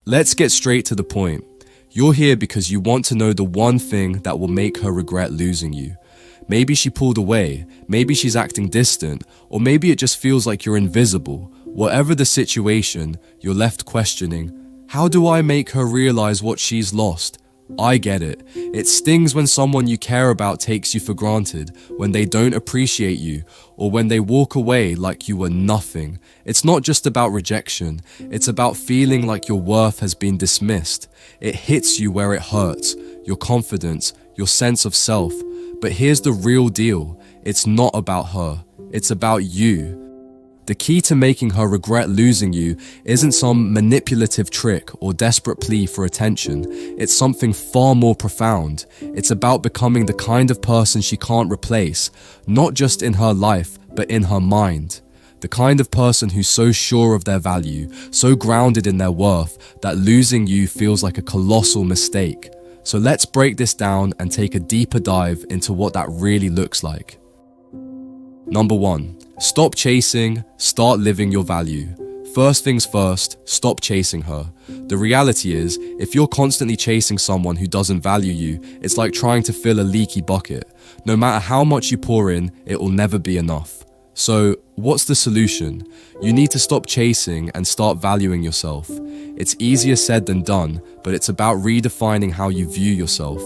Let's get straight to the point. You're here because you want to know the one thing that will make her regret losing you. Maybe she pulled away, maybe she's acting distant, or maybe it just feels like you're invisible. Whatever the situation, you're left questioning, how do I make her realize what she's lost? I get it. It stings when someone you care about takes you for granted, when they don't appreciate you, or when they walk away like you were nothing. It's not just about rejection, it's about feeling like your worth has been dismissed. It hits you where it hurts, your confidence, your sense of self. But here's the real deal, it's not about her, it's about you. The key to making her regret losing you isn't some manipulative trick or desperate plea for attention. It's something far more profound. It's about becoming the kind of person she can't replace, not just in her life, but in her mind. The kind of person who's so sure of their value, so grounded in their worth, that losing you feels like a colossal mistake. So let's break this down and take a deeper dive into what that really looks like. Number 1. Stop chasing, start living your value. First things first, stop chasing her. The reality is, if you're constantly chasing someone who doesn't value you, it's like trying to fill a leaky bucket. No matter how much you pour in, it will never be enough. So, what's the solution? You need to stop chasing and start valuing yourself. It's easier said than done, but it's about redefining how you view yourself.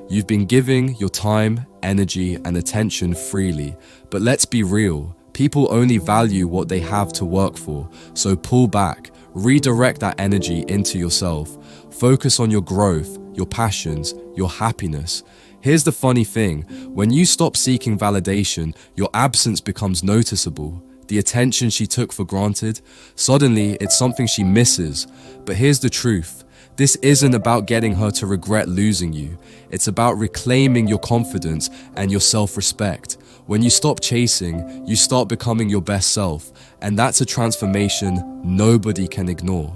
You've been giving your time, energy, and attention freely, but let's be real. People only value what they have to work for, so pull back, redirect that energy into yourself. Focus on your growth, your passions, your happiness. Here's the funny thing, when you stop seeking validation, your absence becomes noticeable. The attention she took for granted, suddenly it's something she misses. But here's the truth. This isn't about getting her to regret losing you. It's about reclaiming your confidence and your self-respect. When you stop chasing, you start becoming your best self, and that's a transformation nobody can ignore.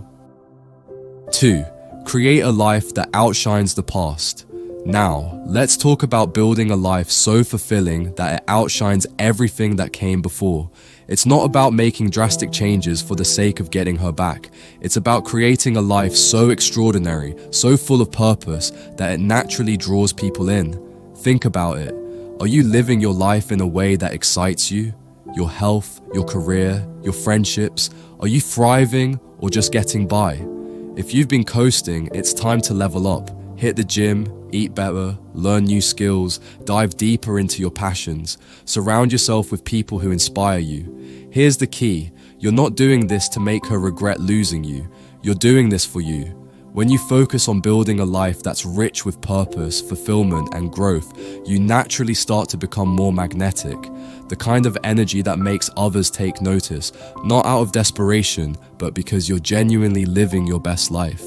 2. Create a life that outshines the past. Now, let's talk about building a life so fulfilling that it outshines everything that came before. It's not about making drastic changes for the sake of getting her back. It's about creating a life so extraordinary, so full of purpose, that it naturally draws people in. Think about it. Are you living your life in a way that excites you? Your health, your career, your friendships? Are you thriving or just getting by? If you've been coasting, it's time to level up. Hit the gym, eat better, learn new skills, dive deeper into your passions. Surround yourself with people who inspire you. Here's the key. You're not doing this to make her regret losing you. You're doing this for you. When you focus on building a life that's rich with purpose, fulfillment, and growth, you naturally start to become more magnetic. The kind of energy that makes others take notice, not out of desperation, but because you're genuinely living your best life.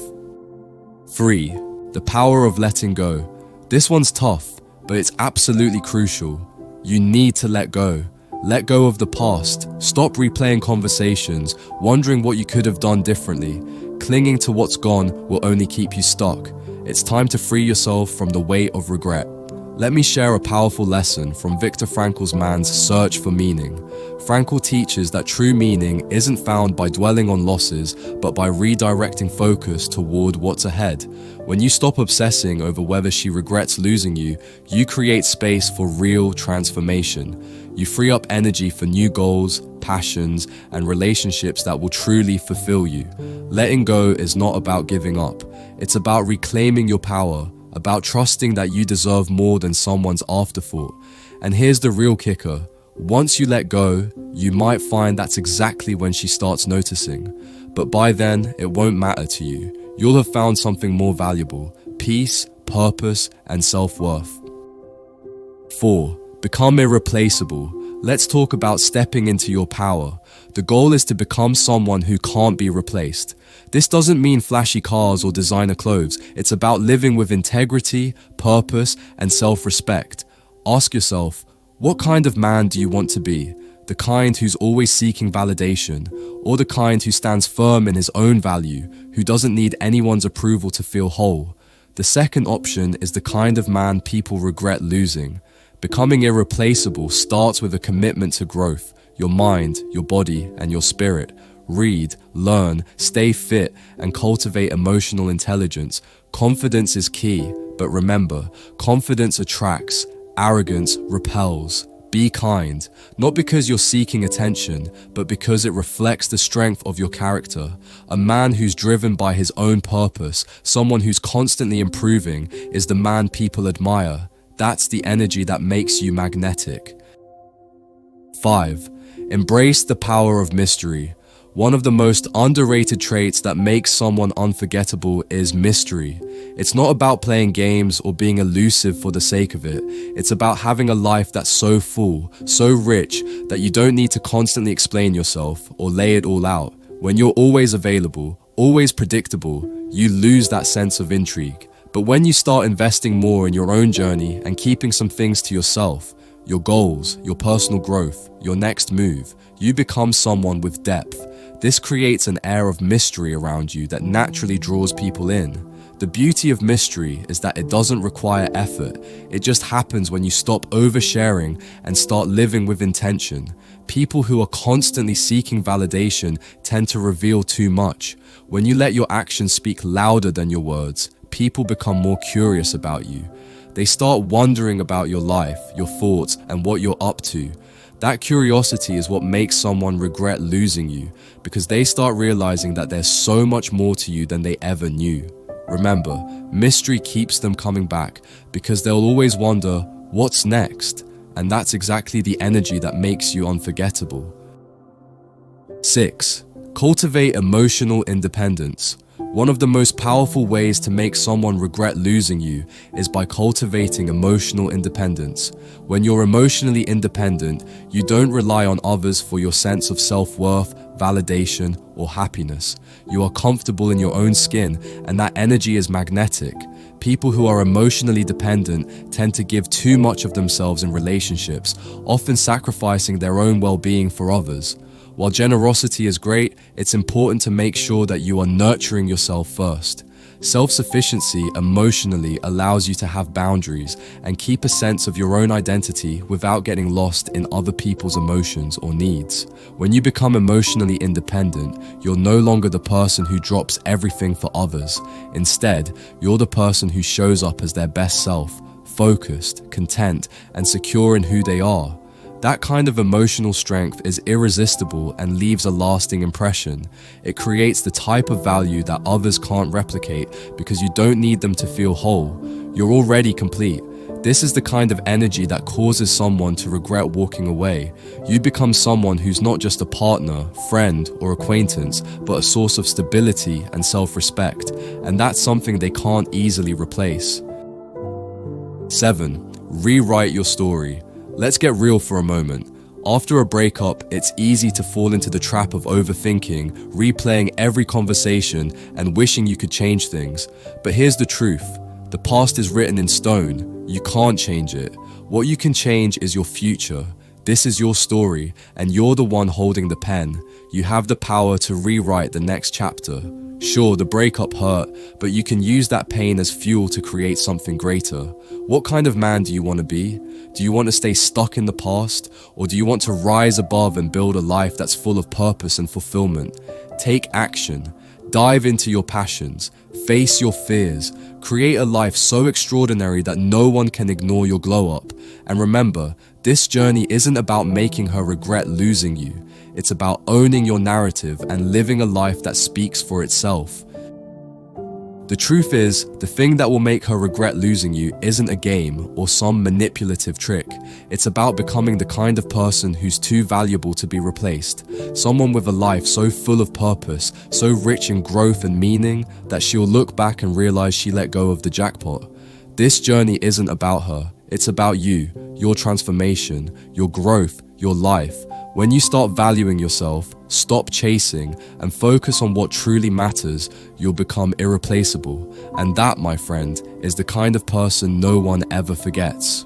3. The power of letting go. This one's tough, but it's absolutely crucial. You need to let go. Let go of the past. Stop replaying conversations, wondering what you could have done differently. Clinging to what's gone will only keep you stuck. It's time to free yourself from the weight of regret. Let me share a powerful lesson from Viktor Frankl's man's search for meaning. Frankl teaches that true meaning isn't found by dwelling on losses, but by redirecting focus toward what's ahead. When you stop obsessing over whether she regrets losing you, you create space for real transformation. You free up energy for new goals, passions, and relationships that will truly fulfill you. Letting go is not about giving up. It's about reclaiming your power, about trusting that you deserve more than someone's afterthought. And here's the real kicker. Once you let go, you might find that's exactly when she starts noticing. But by then, it won't matter to you. You'll have found something more valuable: peace, purpose, and self-worth. 4. Become irreplaceable. Let's talk about stepping into your power. The goal is to become someone who can't be replaced. This doesn't mean flashy cars or designer clothes. It's about living with integrity, purpose, and self-respect. Ask yourself, what kind of man do you want to be? The kind who's always seeking validation, or the kind who stands firm in his own value, who doesn't need anyone's approval to feel whole? The second option is the kind of man people regret losing. Becoming irreplaceable starts with a commitment to growth, your mind, your body, and your spirit. read, learn, stay fit, and cultivate emotional intelligence. Confidence is key, but remember, confidence attracts, arrogance repels. Be kind, not because you're seeking attention, but because it reflects the strength of your character. A man who's driven by his own purpose, someone who's constantly improving, is the man people admire. That's the energy that makes you magnetic. 5. Embrace the power of mystery. One of the most underrated traits that makes someone unforgettable is mystery. It's not about playing games or being elusive for the sake of it. It's about having a life that's so full, so rich, that you don't need to constantly explain yourself or lay it all out. When you're always available, always predictable, you lose that sense of intrigue. But when you start investing more in your own journey and keeping some things to yourself, your goals, your personal growth, your next move, you become someone with depth. This creates an air of mystery around you that naturally draws people in. The beauty of mystery is that it doesn't require effort. It just happens when you stop oversharing and start living with intention. People who are constantly seeking validation tend to reveal too much. When you let your actions speak louder than your words, people become more curious about you. They start wondering about your life, your thoughts, and what you're up to. That curiosity is what makes someone regret losing you, because they start realizing that there's so much more to you than they ever knew. Remember, mystery keeps them coming back because they'll always wonder, what's next? And that's exactly the energy that makes you unforgettable. 6. Cultivate emotional independence. One of the most powerful ways to make someone regret losing you is by cultivating emotional independence. When you're emotionally independent, you don't rely on others for your sense of self-worth, validation, or happiness. You are comfortable in your own skin, and that energy is magnetic. People who are emotionally dependent tend to give too much of themselves in relationships, often sacrificing their own well-being for others. While generosity is great, it's important to make sure that you are nurturing yourself first. Self-sufficiency emotionally allows you to have boundaries and keep a sense of your own identity without getting lost in other people's emotions or needs. When you become emotionally independent, you're no longer the person who drops everything for others. Instead, you're the person who shows up as their best self, focused, content, and secure in who they are. That kind of emotional strength is irresistible and leaves a lasting impression. It creates the type of value that others can't replicate because you don't need them to feel whole. You're already complete. This is the kind of energy that causes someone to regret walking away. You become someone who's not just a partner, friend, or acquaintance, but a source of stability and self-respect, and that's something they can't easily replace. 7. Rewrite your story. Let's get real for a moment. After a breakup, it's easy to fall into the trap of overthinking, replaying every conversation, and wishing you could change things. But here's the truth. The past is written in stone. You can't change it. What you can change is your future. This is your story, and you're the one holding the pen. You have the power to rewrite the next chapter. Sure, the breakup hurt, but you can use that pain as fuel to create something greater. What kind of man do you want to be? Do you want to stay stuck in the past? Or do you want to rise above and build a life that's full of purpose and fulfillment? Take action. Dive into your passions. Face your fears. Create a life so extraordinary that no one can ignore your glow up. And remember, this journey isn't about making her regret losing you. It's about owning your narrative and living a life that speaks for itself. The truth is, the thing that will make her regret losing you isn't a game or some manipulative trick. It's about becoming the kind of person who's too valuable to be replaced. Someone with a life so full of purpose, so rich in growth and meaning, that she'll look back and realize she let go of the jackpot. This journey isn't about her. It's about you, your transformation, your growth, your life. When you start valuing yourself, stop chasing, and focus on what truly matters, you'll become irreplaceable. And that, my friend, is the kind of person no one ever forgets.